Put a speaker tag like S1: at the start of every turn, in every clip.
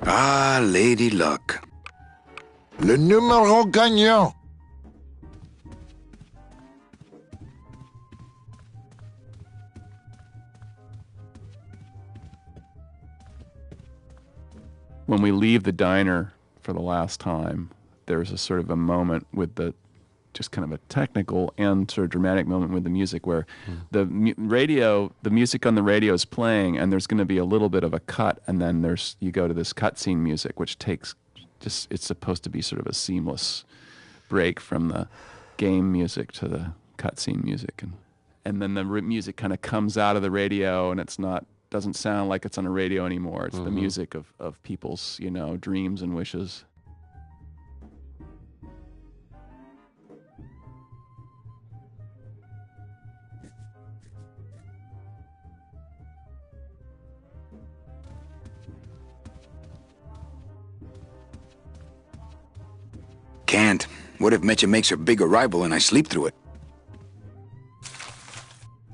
S1: Ah, Lady Luck.
S2: Le numéro gagnant.
S3: When we leave the diner for the last time, there's a sort of a moment with the, just kind of a technical and sort of dramatic moment with the music where the music on the radio is playing, and there's going to be a little bit of a cut, and then you go to this cutscene music, which takes it's supposed to be sort of a seamless break from the game music to the cutscene music, and then the music kind of comes out of the radio, and doesn't sound like it's on a radio anymore. It's the music of people's, dreams and wishes.
S1: Can't. What if Meche makes her big arrival and I sleep through it?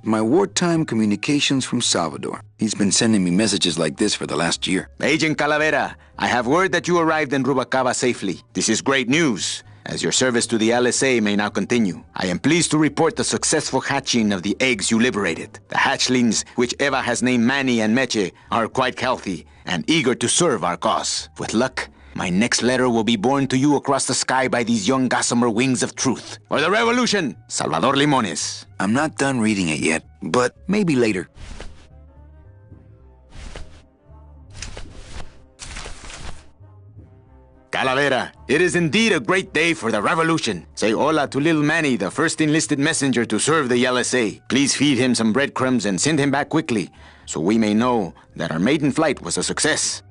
S1: My wartime communications from Salvador. He's been sending me messages like this for the last year.
S4: Agent Calavera, I have word that you arrived in Rubalcaba safely. This is great news, as your service to the LSA may now continue. I am pleased to report the successful hatching of the eggs you liberated. The hatchlings, which Eva has named Manny and Meche, are quite healthy and eager to serve our cause. With luck, my next letter will be borne to you across the sky by these young gossamer wings of truth. For the revolution, Salvador Limones.
S1: I'm not done reading it yet, but maybe later.
S4: Calavera, it is indeed a great day for the revolution. Say hola to little Manny, the first enlisted messenger to serve the LSA. Please feed him some breadcrumbs and send him back quickly, so we may know that our maiden flight was a success.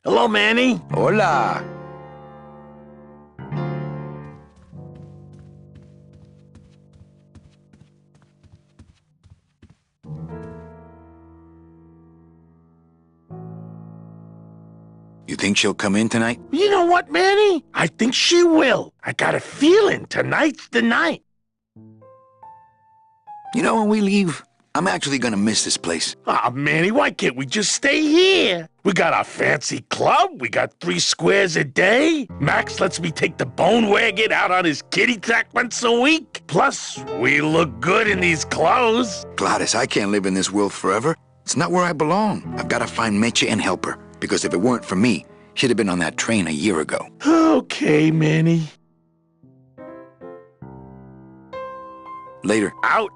S2: Hello, Manny.
S1: Hola. You think she'll come in tonight?
S2: You know what, Manny? I think she will. I got a feeling tonight's the night.
S1: When we leave, I'm actually gonna miss this place.
S2: Aw, Manny, why can't we just stay here? We got our fancy club, we got 3 squares a day. Max lets me take the bone wagon out on his kitty track once a week. Plus, we look good in these clothes.
S1: Gladys, I can't live in this world forever. It's not where I belong. I've gotta find Meche and help her, because if it weren't for me, she'd have been on that train a year ago.
S2: Okay, Manny.
S1: Later.
S2: Out.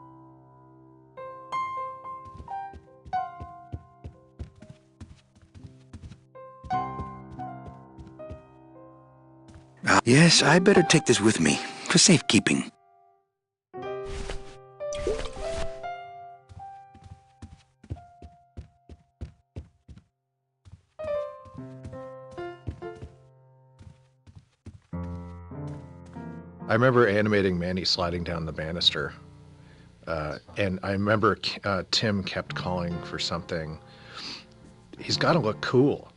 S1: Yes, I better take this with me for safekeeping.
S5: I remember animating Manny sliding down the banister, and I remember Tim kept calling for something. He's got to look cool.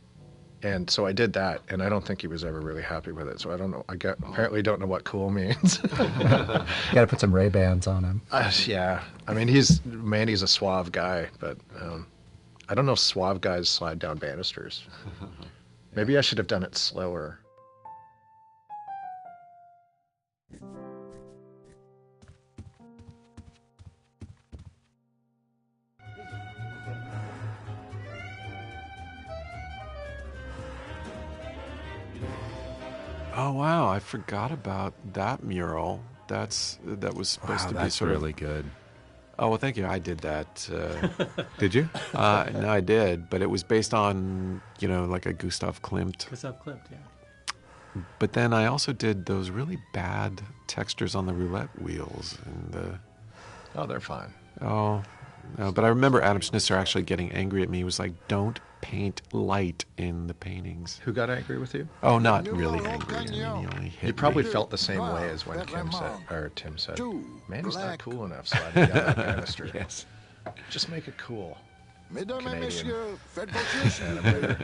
S5: And so I did that, and I don't think he was ever really happy with it. So I don't know. Apparently don't know what cool means.
S6: You got to put some Ray-Bans on him.
S5: Yeah. I mean, Manny's a suave guy, but I don't know if suave guys slide down banisters. Maybe I should have done it slower.
S7: Oh wow, I forgot about that mural. That was supposed to be sort of
S8: really good.
S7: Oh well, thank you. I did that.
S8: Did you?
S7: No, I did, but it was based on like a Gustav Klimt.
S9: Gustav Klimt, yeah.
S7: But then I also did those really bad textures on the roulette wheels and
S5: Oh, they're fine.
S7: Oh, But I remember Adam Schnitzer actually getting angry at me. He was like, "Don't paint light in the paintings."
S5: Who got angry with you?
S7: Oh, not really angry. I mean, he only hit
S5: You probably
S7: me.
S5: felt the same way as when Tim said, "Manny's not cool enough sliding down that banister."
S7: Yes.
S5: Just make it cool.
S8: Mesdames et
S5: Canadian.
S8: messieurs, faites vos yeux s'il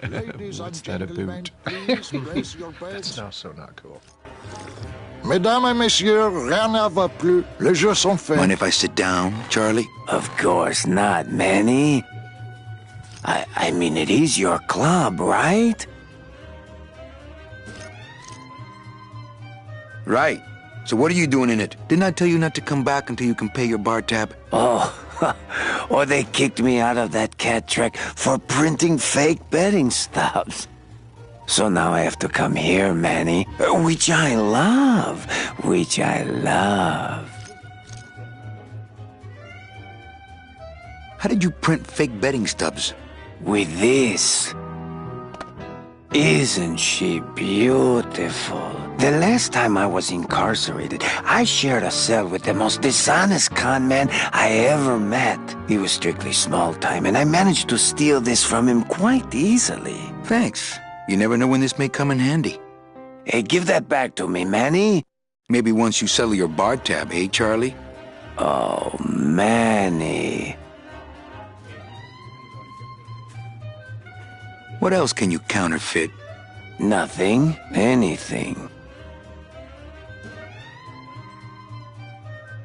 S8: Ladies and
S7: What's that a
S8: gentlemen,
S7: boot?
S8: please place your
S5: That's
S8: bets.
S5: now so not cool.
S8: Mesdames et messieurs, rien ne va plus. Les jeux sont faits.
S1: Mind if I sit down, Charlie?
S10: Of course not, Manny. I mean, it is your club, right?
S1: Right. So what are you doing in it? Didn't I tell you not to come back until you can pay your bar tab?
S10: Oh, or they kicked me out of that cat track for printing fake betting stubs. So now I have to come here, Manny, which I love.
S1: How did you print fake betting stubs?
S10: With this. Isn't she beautiful? The last time I was incarcerated, I shared a cell with the most dishonest con man I ever met. He was strictly small time, and I managed to steal this from him quite easily.
S1: Thanks. You never know when this may come in handy.
S10: Hey, give that back to me, Manny.
S1: Maybe once you settle your bar tab, eh, Charlie?
S10: Oh, Manny.
S1: What else can you counterfeit?
S10: Nothing. Anything.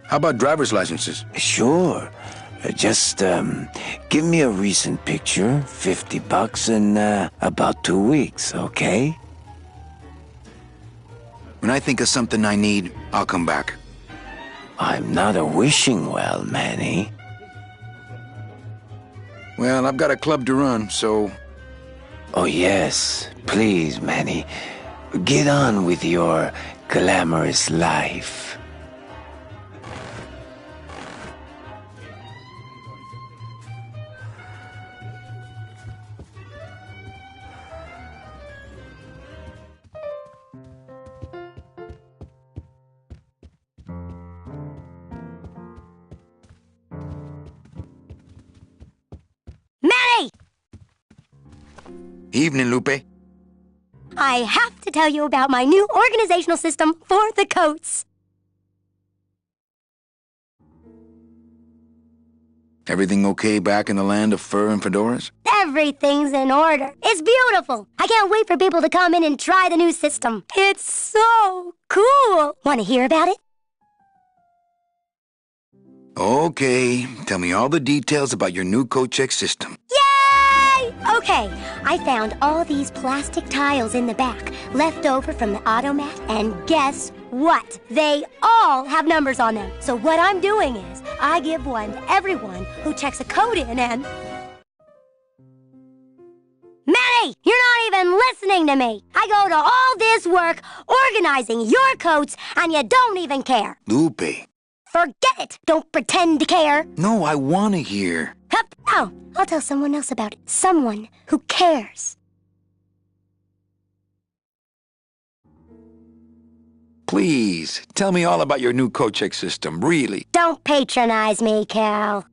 S1: How about driver's licenses?
S10: Sure. Just, give me a recent picture, $50 in, about 2 weeks, okay?
S1: When I think of something I need, I'll come back.
S10: I'm not a wishing well, Manny.
S1: Well, I've got a club to run, so...
S10: Oh, yes. Please, Manny. Get on with your glamorous life.
S11: Manny!
S1: Evening, Lupe.
S11: I have to tell you about my new organizational system for the coats.
S1: Everything okay back in the land of fur and fedoras?
S11: Everything's in order. It's beautiful. I can't wait for people to come in and try the new system. It's so cool. Want to hear about it?
S1: Okay, tell me all the details about your new coat check system.
S11: Yay! Okay, I found all these plastic tiles in the back, left over from the automat, and guess what? They all have numbers on them. So what I'm doing is, I give one to everyone who checks a code in and... Manny, you're not even listening to me. I go to all this work organizing your coats, and you don't even care.
S1: Lupe.
S11: Forget it. Don't pretend to care.
S1: No, I want to hear.
S11: Hup. Oh, I'll tell someone else about it. Someone who cares.
S1: Please, tell me all about your new coat check system, really.
S11: Don't patronize me, Cal.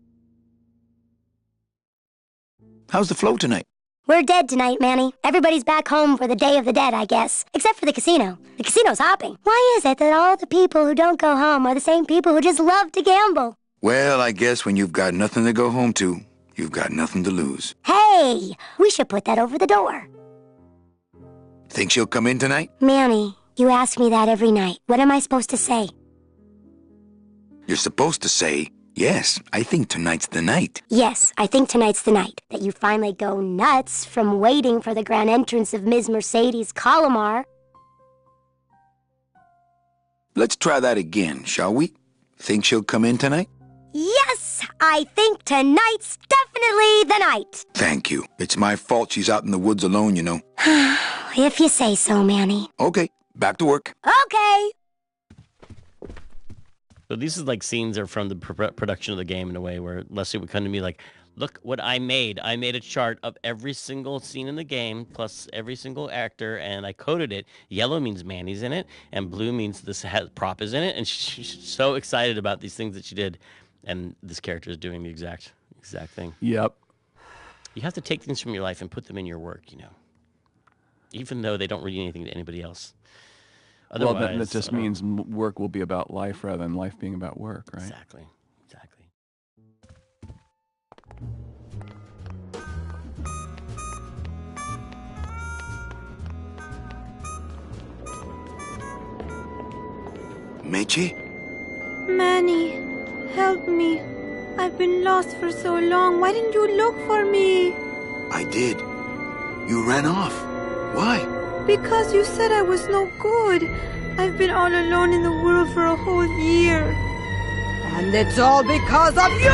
S1: How's the flow tonight?
S11: We're dead tonight, Manny. Everybody's back home for the Day of the Dead, I guess. Except for the casino. The casino's hopping. Why is it that all the people who don't go home are the same people who just love to gamble?
S1: Well, I guess when you've got nothing to go home to, you've got nothing to lose.
S11: Hey, we should put that over the door.
S1: Think she'll come in tonight?
S11: Manny, you ask me that every night. What am I supposed to say?
S1: You're supposed to say, yes, I think tonight's the night.
S11: Yes, I think tonight's the night that you finally go nuts from waiting for the grand entrance of Ms. Mercedes Colomar.
S1: Let's try that again, shall we? Think she'll come in tonight?
S11: Yes, I think tonight's definitely the night.
S1: Thank you. It's my fault she's out in the woods alone, you know.
S11: If you say so, Manny.
S1: Okay, back to work.
S11: Okay.
S12: So these is like scenes are from the production of the game in a way where Leslie would come to me like, look what I made. I made a chart of every single scene in the game plus every single actor, and I coded it. Yellow means Manny's in it, and blue means this prop is in it. And she's so excited about these things that she did, and this character is doing the exact, exact thing.
S3: Yep.
S12: You have to take things from your life and put them in your work, even though they don't read anything to anybody else.
S3: Well, that just means work will be about life rather than life being about work, right?
S12: Exactly.
S1: Meche?
S13: Manny, help me. I've been lost for so long. Why didn't you look for me?
S1: I did. You ran off. Why?
S13: Because you said I was no good. I've been all alone in the world for a whole year. And it's all because of you!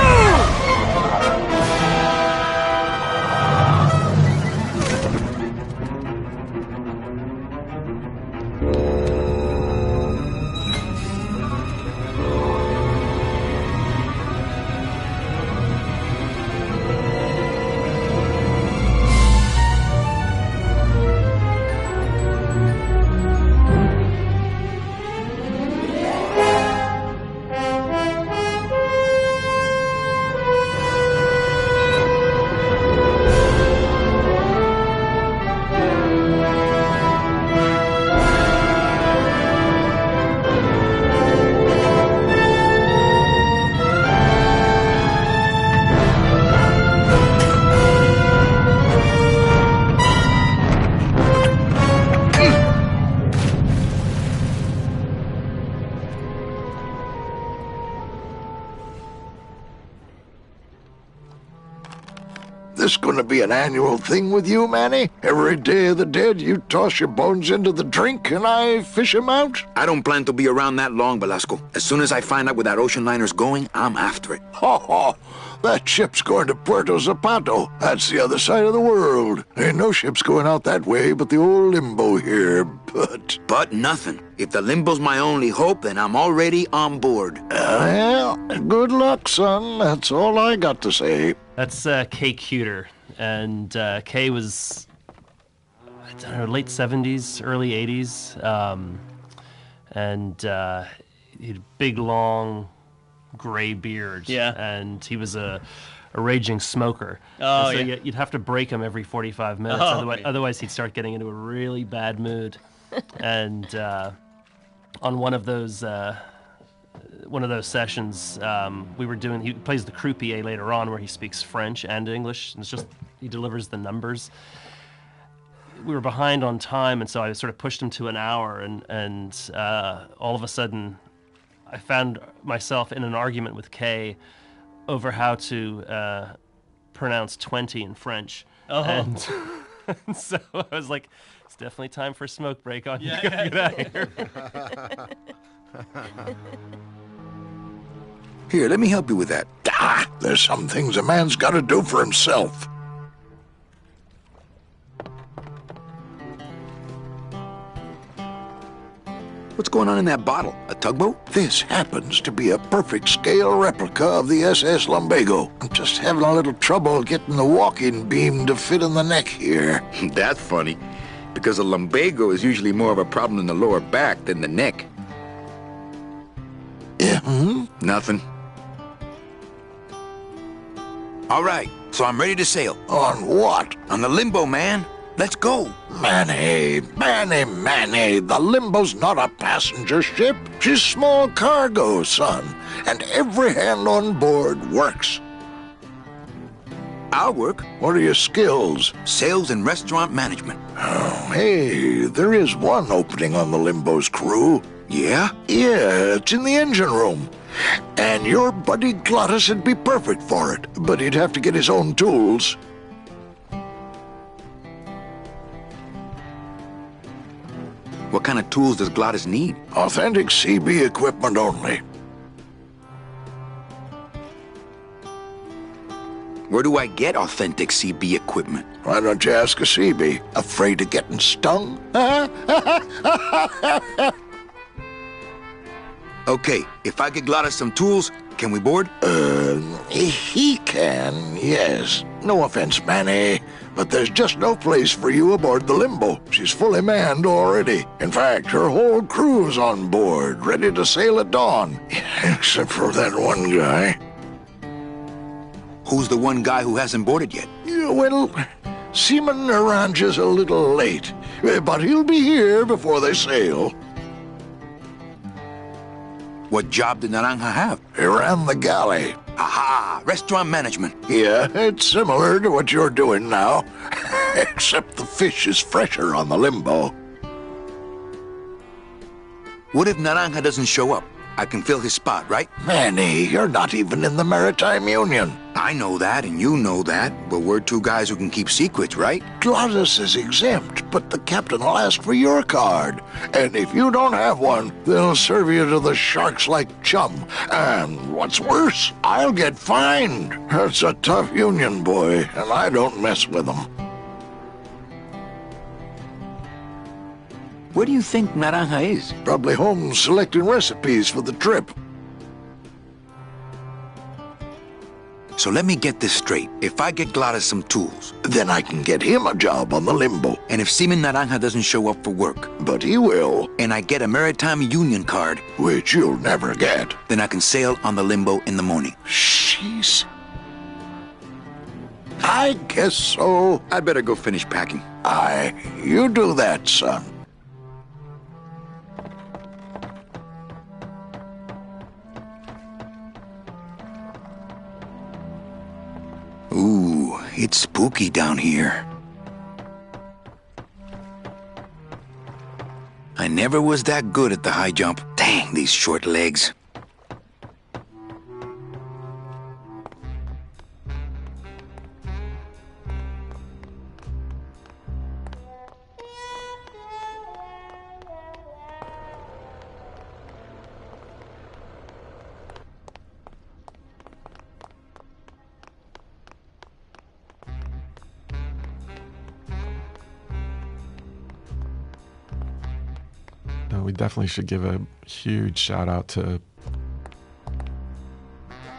S8: This gonna be an annual thing with you, Manny? Every Day of the Dead, you toss your bones into the drink and I fish 'em out?
S1: I don't plan to be around that long, Velasco. As soon as I find out where that ocean liner's going, I'm after it.
S8: Ho ho! That ship's going to Puerto Zapato. That's the other side of the world. Ain't no ships going out that way but the old Limbo here,
S1: But nothing. If the Limbo's my only hope, then I'm already on board.
S8: Well, good luck, son. That's all I got to say.
S14: That's Kay Cuter. And Kay was, I don't know, late 70s, early 80s. He had a big, long, gray beard.
S12: Yeah.
S14: And he was a raging smoker.
S12: Oh,
S14: and so
S12: yeah.
S14: You'd have to break him every 45 minutes.
S12: Oh,
S14: otherwise, he'd start getting into a really bad mood. And on one of those sessions, he plays the croupier later on, where he speaks French and English. And it's just he delivers the numbers. We were behind on time, and so I sort of pushed him to an hour, and all of a sudden, I found myself in an argument with Kay over how to pronounce 20 in French.
S12: Oh.
S14: And so I was like, it's definitely time for a smoke break on you.
S12: Yeah.
S14: Get out of here.
S8: Here, let me help you with that. There's some things a man's got to do for himself.
S1: What's going on in that bottle? A tugboat?
S8: This happens to be a perfect scale replica of the SS Lumbago. I'm just having a little trouble getting the walking beam to fit in the neck here.
S1: That's funny, because a lumbago is usually more of a problem in the lower back than the neck.
S8: Yeah,
S1: Nothing. All right, so I'm ready to sail.
S8: On what?
S1: On the Limbo, man. Let's go.
S8: Manny, the Limbo's not a passenger ship. She's small cargo, son. And every hand on board works.
S1: I'll work.
S8: What are your skills?
S1: Sales and restaurant management.
S8: Oh, hey, there is one opening on the Limbo's crew.
S1: Yeah?
S8: Yeah, it's in the engine room. And your buddy Glottis would be perfect for it, but he'd have to get his own tools.
S1: What kind of tools does Glottis need?
S8: Authentic CB equipment only.
S1: Where do I get authentic CB equipment?
S8: Why don't you ask a CB? Afraid of getting stung?
S1: Okay, if I get Glottis some tools, can we board?
S8: He can, yes. No offense, Manny, but there's just no place for you aboard the Limbo. She's fully manned already. In fact, her whole crew's on board, ready to sail at dawn. Except for that one guy.
S1: Who's the one guy who hasn't boarded yet?
S8: Yeah, well, Seaman arranges a little late, but he'll be here before they sail.
S1: What job did Naranja have?
S8: He ran the galley.
S1: Aha! Restaurant management.
S8: Yeah, it's similar to what you're doing now, except the fish is fresher on the Limbo.
S1: What if Naranja doesn't show up? I can fill his spot, right?
S8: Manny, you're not even in the Maritime Union.
S1: I know that, and you know that, but we're two guys who can keep secrets, right?
S8: Glottis is exempt, but the captain will ask for your card. And if you don't have one, they'll serve you to the sharks like chum. And what's worse, I'll get fined. That's a tough union, boy, and I don't mess with them.
S1: Where do you think Naranja is?
S8: Probably home selecting recipes for the trip.
S1: So let me get this straight. If I get Glottis some tools,
S8: then I can get him a job on the Limbo.
S1: And if Seaman Naranja doesn't show up for work,
S8: but he will,
S1: and I get a Maritime Union card,
S8: which you'll never get,
S1: then I can sail on the Limbo in the morning.
S8: Jeez. I guess so.
S1: I'd better go finish packing.
S8: Aye, you do that, son.
S1: Ooh, it's spooky down here. I never was that good at the high jump. Dang, these short legs.
S7: We definitely should give a huge shout out to.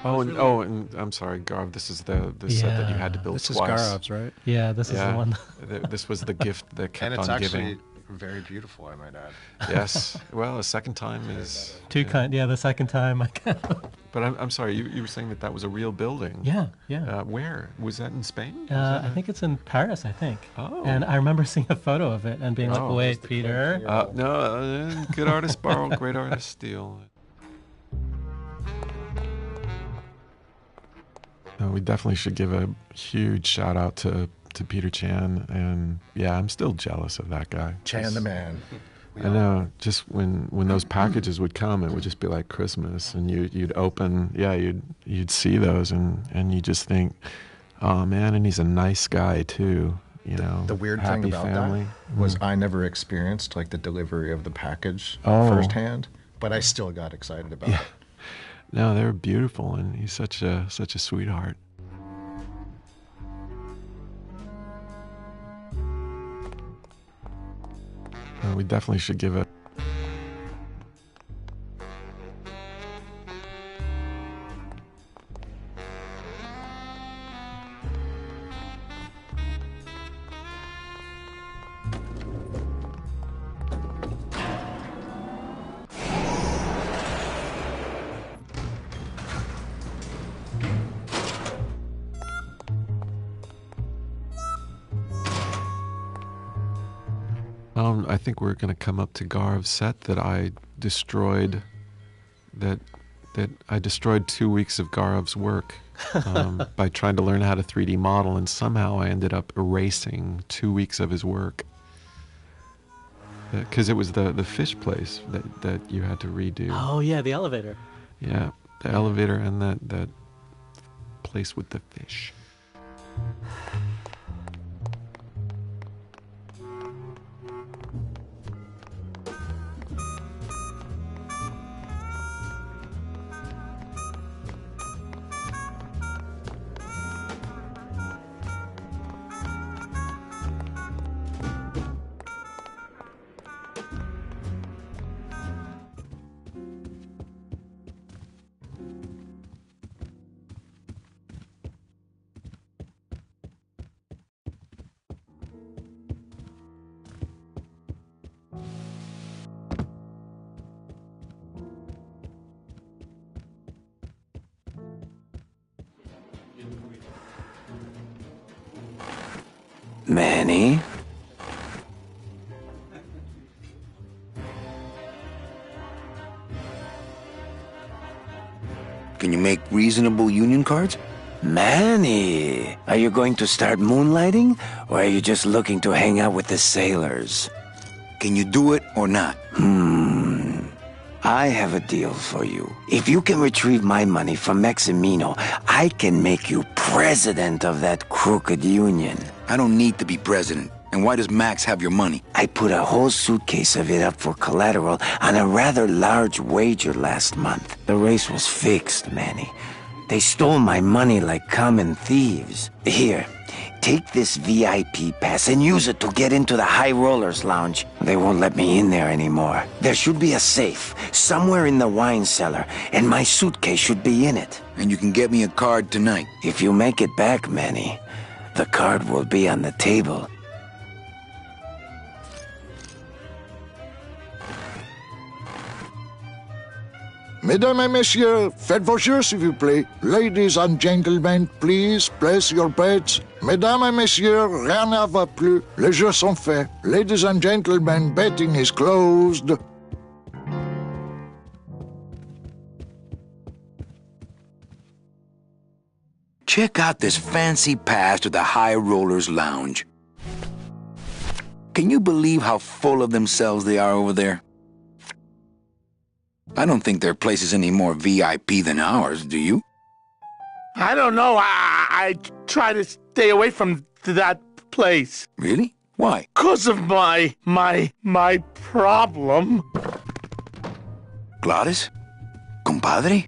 S7: And I'm sorry, Garv. This is the set that you had to build
S6: this
S7: twice.
S6: This is Garov's, right?
S14: Yeah, this is the one.
S7: This was the gift that kept on giving.
S5: And it's actually very beautiful, I might add.
S7: Yes. Well, a second time is
S14: too kind. Yeah, the second time I can.
S7: But I'm sorry. You were saying that was a real building.
S14: Yeah, yeah.
S7: Where was that in Spain?
S14: I think it's in Paris. I think.
S7: Oh.
S14: And I remember seeing a photo of it and being like, "Wait, Peter."
S7: No, good artist borrow, great artist steal. We definitely should give a huge shout out to Peter Chan, and yeah, I'm still jealous of that guy.
S5: Chan the man.
S7: I know. Just when those packages would come, it would just be like Christmas, and you'd open, you'd see those, and you just think, oh man, and he's a nice guy too. You know,
S5: the weird
S7: happy
S5: thing about
S7: family.
S5: that was I never experienced like the delivery of the package firsthand, but I still got excited about it.
S7: No, they were beautiful, and he's such a sweetheart. We definitely should give it. I think we're going to come up to Garv's set that I destroyed. That I destroyed 2 weeks of Garov's work by trying to learn how to 3D model, and somehow I ended up erasing 2 weeks of his work. Because it was the fish place that you had to redo.
S14: Oh yeah, the elevator.
S7: Yeah, the elevator and that place with the fish.
S10: Manny?
S1: Can you make reasonable union cards?
S10: Manny, are you going to start moonlighting, or are you just looking to hang out with the sailors?
S1: Can you do it or not?
S10: I have a deal for you. If you can retrieve my money from Maximino, I can make you president of that crooked union.
S1: I don't need to be president. And why does Max have your money?
S10: I put a whole suitcase of it up for collateral on a rather large wager last month. The race was fixed, Manny. They stole my money like common thieves. Here, take this VIP pass and use it to get into the High Rollers Lounge. They won't let me in there anymore. There should be a safe somewhere in the wine cellar, and my suitcase should be in it.
S1: And you can get me a card tonight.
S10: If you make it back, Manny, the card will be on the table.
S8: Mesdames et messieurs, faites vos jeux s'il vous plaît. Ladies and gentlemen, please place your bets. Mesdames et messieurs, rien ne va plus. Les jeux sont faits. Ladies and gentlemen, betting is closed.
S1: Check out this fancy pass to the High Rollers Lounge. Can you believe how full of themselves they are over there? I don't think their place is any more VIP than ours, do you?
S2: I don't know. I try to stay away from that place.
S1: Really? Why?
S2: 'Cause of my problem.
S1: Gladys? Compadre?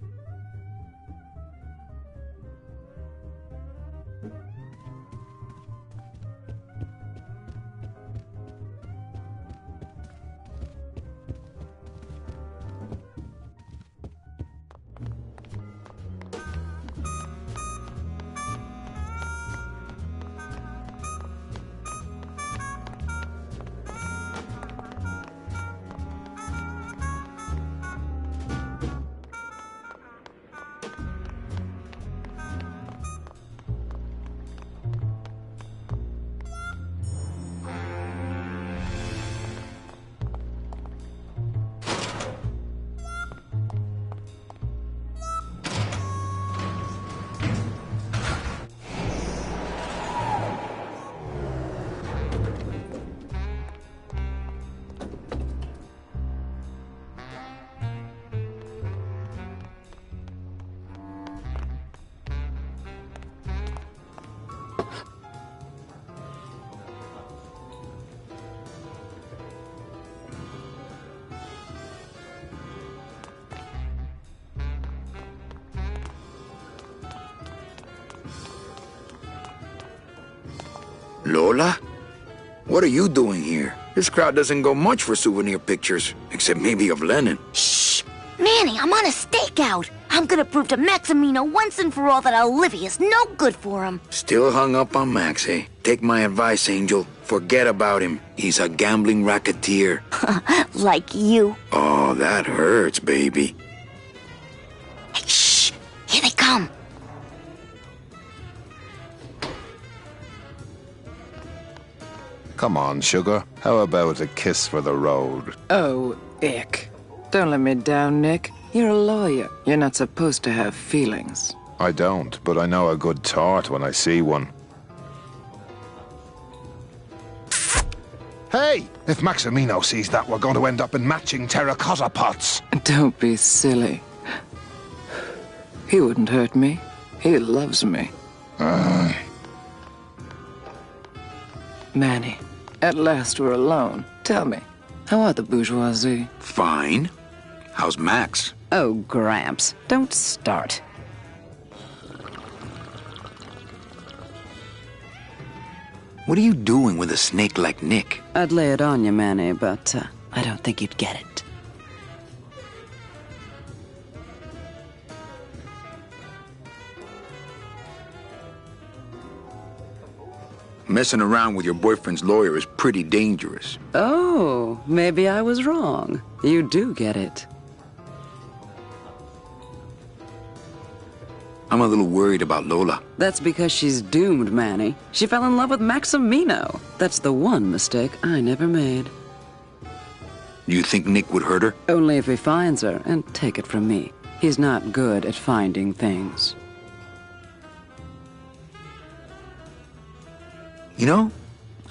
S1: Lola? What are you doing here? This crowd doesn't go much for souvenir pictures, except maybe of Lenin.
S11: Shh! Manny, I'm on a stakeout. I'm gonna prove to Maximino once and for all that Olivia's no good for him.
S1: Still hung up on Max, eh? Take my advice, Angel. Forget about him. He's a gambling racketeer.
S11: Like you.
S1: Oh, that hurts, baby.
S11: Hey, shh! Here they come.
S15: Come on, sugar. How about a kiss for the road?
S16: Oh, ick. Don't let me down, Nick. You're a lawyer. You're not supposed to have feelings.
S15: I don't, but I know a good tart when I see one. Hey! If Maximino sees that, we're going to end up in matching terracotta pots.
S16: Don't be silly. He wouldn't hurt me. He loves me. Manny, at last we're alone. Tell me, how are the bourgeoisie?
S1: Fine. How's Max?
S16: Oh, Gramps, don't start.
S1: What are you doing with a snake like Nick?
S16: I'd lay it on you, Manny, but I don't think you'd get it.
S1: Messing around with your boyfriend's lawyer is pretty dangerous.
S16: Oh, maybe I was wrong. You do get it.
S1: I'm a little worried about Lola.
S16: That's because she's doomed, Manny. She fell in love with Maximino. That's the one mistake I never made.
S1: You think Nick would hurt her?
S16: Only if he finds her, and take it from me. He's not good at finding things.
S1: You know,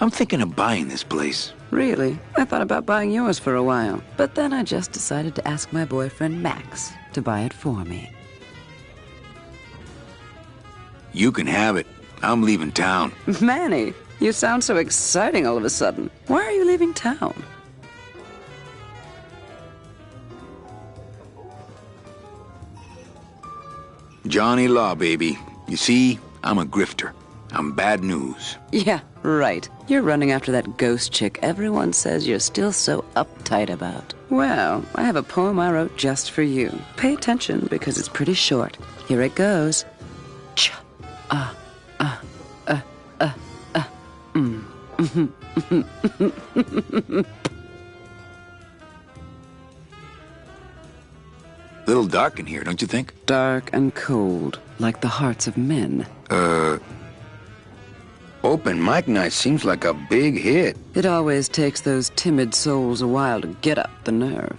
S1: I'm thinking of buying this place.
S16: Really? I thought about buying yours for a while, but then I just decided to ask my boyfriend Max to buy it for me.
S1: You can have it. I'm leaving town.
S16: Manny, you sound so exciting all of a sudden. Why are you leaving town?
S1: Johnny Law, baby. You see, I'm a grifter. I'm bad news.
S16: Yeah, right. You're running after that ghost chick everyone says you're still so uptight about. Well, I have a poem I wrote just for you. Pay attention because it's pretty short. Here it goes. Ch
S1: Little dark in here, don't you think?
S16: Dark and cold, like the hearts of men.
S1: Open mic night seems like a big hit.
S16: It always takes those timid souls a while to get up the nerve.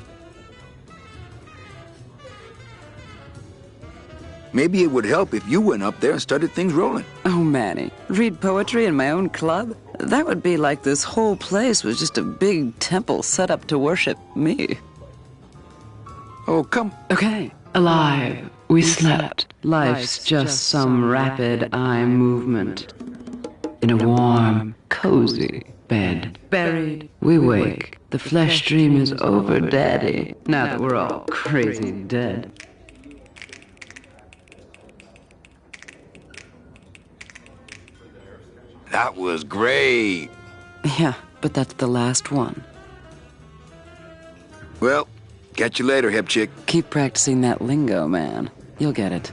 S1: Maybe it would help if you went up there and started things rolling.
S16: Oh, Manny, read poetry in my own club? That would be like this whole place was just a big temple set up to worship me.
S1: Oh, come.
S16: Okay. Alive, we slept. Life's just some rapid eye movement. In a warm, cozy bed. Buried, we wake. The flesh dream is over, Daddy. Now that we're all crazy dead.
S1: That was great.
S16: Yeah, but that's the last one.
S1: Well, catch you later, hip chick.
S16: Keep practicing that lingo, man. You'll get it.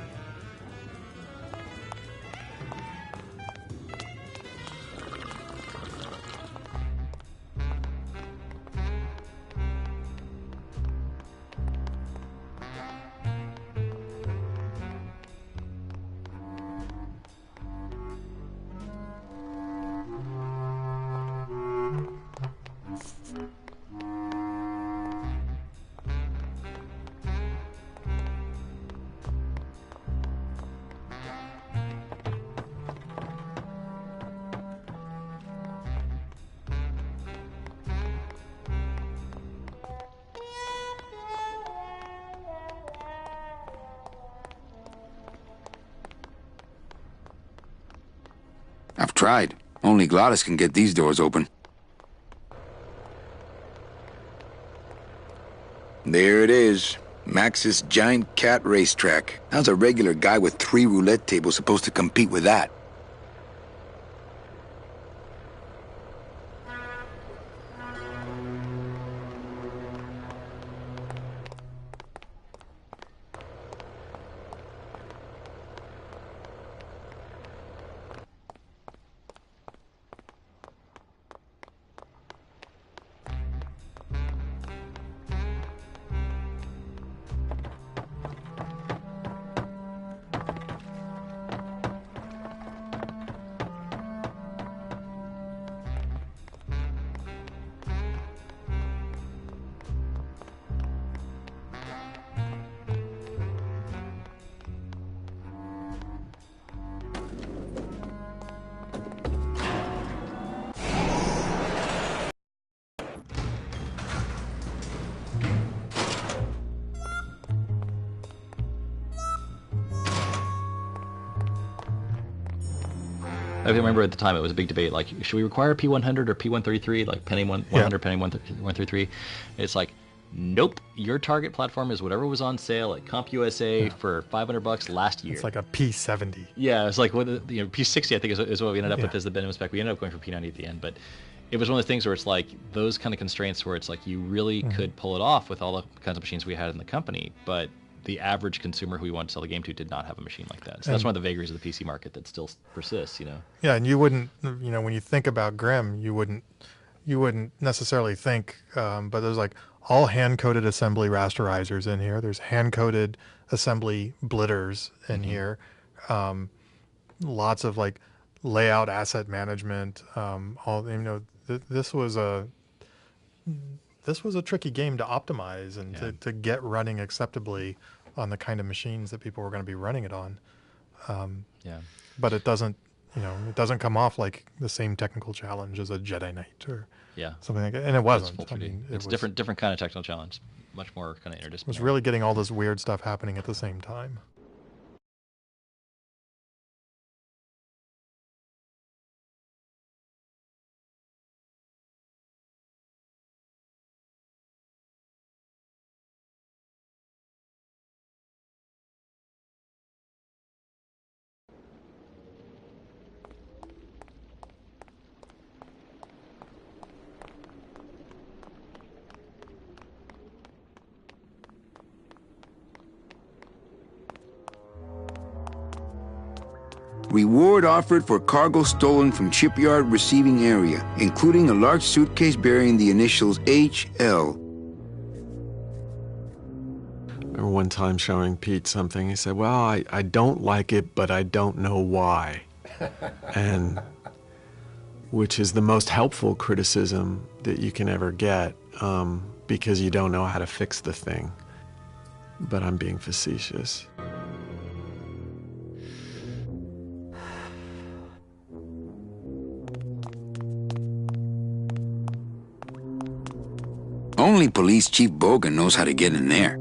S1: I've tried. Only Gladys can get these doors open. There it is. Max's giant cat racetrack. How's a regular guy with 3 roulette tables supposed to compete with that?
S17: I remember at the time it was a big debate, like, should we require P100 or P133, like penny 100, penny 133? It's like, nope, your target platform is whatever was on sale at CompUSA for $500 last year.
S9: It's like a P70.
S17: Yeah, it's like, P60 I think is what we ended up with as the minimum spec. We ended up going for P90 at the end, but it was one of the things where it's like those kind of constraints where it's like you really could pull it off with all the kinds of machines we had in the company, but the average consumer who we wanted to sell the game to did not have a machine like that. So that's one of the vagaries of the PC market that still persists,
S9: Yeah, and you wouldn't, when you think about Grimm, you wouldn't necessarily think, but there's like all hand-coded assembly rasterizers in here. There's hand-coded assembly blitters in here. lots of like layout, asset management. This was a tricky game to optimize and to get running acceptably on the kind of machines that people were going to be running it on. But it doesn't, it doesn't come off like the same technical challenge as a Jedi Knight or something like that. And it wasn't.
S17: It's different kind of technical challenge, much more kind of interdisciplinary.
S9: It was really getting all this weird stuff happening at the same time.
S1: Reward offered for cargo stolen from shipyard receiving area, including a large suitcase bearing the initials HL.
S7: I remember one time showing Pete something. He said, well, I don't like it, but I don't know why. And which is the most helpful criticism that you can ever get, because you don't know how to fix the thing. But I'm being facetious.
S1: Only Police Chief Bogan knows how to get in there.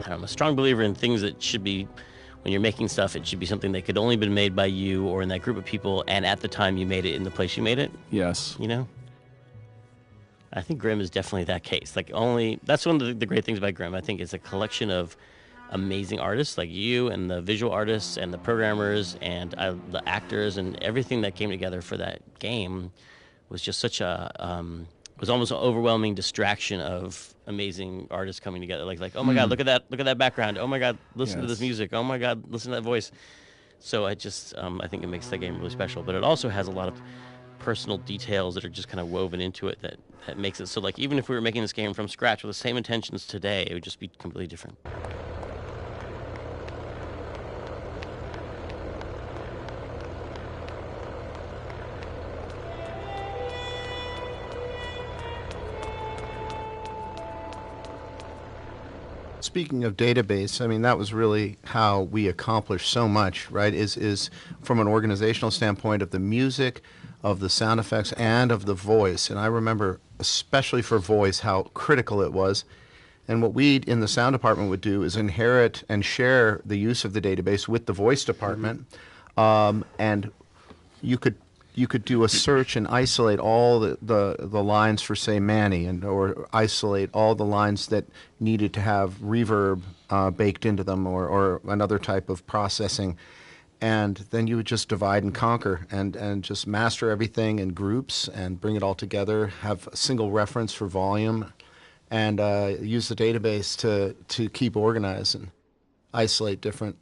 S12: I'm a strong believer in things that should be, when you're making stuff, it should be something that could only been made by you or in that group of people, and at the time you made it in the place you made it.
S3: Yes.
S12: I think Grimm is definitely that case. That's one of the great things about Grimm. I think it's a collection of amazing artists like you and the visual artists and the programmers and the actors, and everything that came together for that game was just such a was almost an overwhelming distraction of amazing artists coming together. Like oh my God, look at that background. Oh my God, listen to this music. Oh my God, listen to that voice. So I think it makes that game really special. But it also has a lot of personal details that are just kind of woven into it that makes it so, like, even if we were making this game from scratch with the same intentions today, it would just be completely different.
S18: Speaking of database, I mean, that was really how we accomplished so much, right? Is from an organizational standpoint of the music, of the sound effects, and of the voice. And I remember, especially for voice, how critical it was. And what we in the sound department would do is inherit and share the use of the database with the voice department. And you could do a search and isolate all the lines for, say, Manny, or isolate all the lines that needed to have reverb baked into them, or another type of processing. And then you would just divide and conquer and just master everything in groups and bring it all together, have a single reference for volume, and use the database to keep organized and isolate different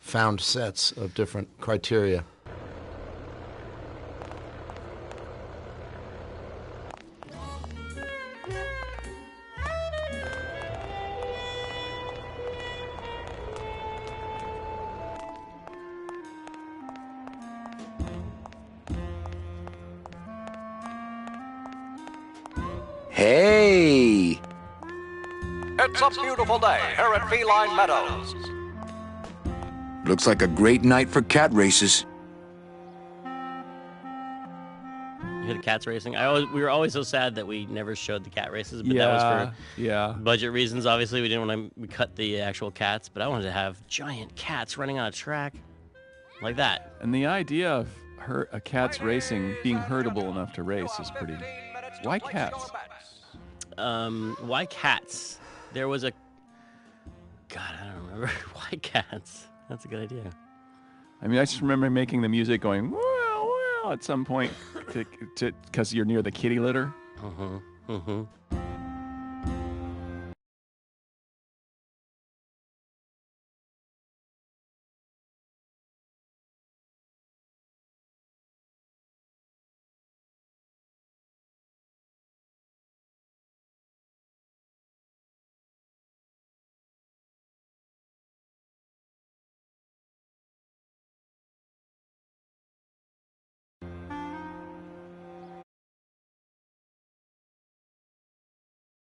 S18: found sets of different criteria.
S1: Hey!
S19: It's a beautiful day here at Feline Meadows.
S1: Looks like a great night for cat races.
S12: You hear the cats racing? We were always so sad that we never showed the cat races, but that was for budget reasons. Obviously, we didn't want to cut the actual cats, but I wanted to have giant cats running on a track like that.
S3: And the idea of a cat's racing being herdable enough to race is pretty. Why cats?
S12: Why cats? There was a... God, I don't remember. Why cats? That's a good idea.
S3: I mean, I just remember making the music going, well, at some point, because you're near the kitty litter.
S12: Mm-hmm.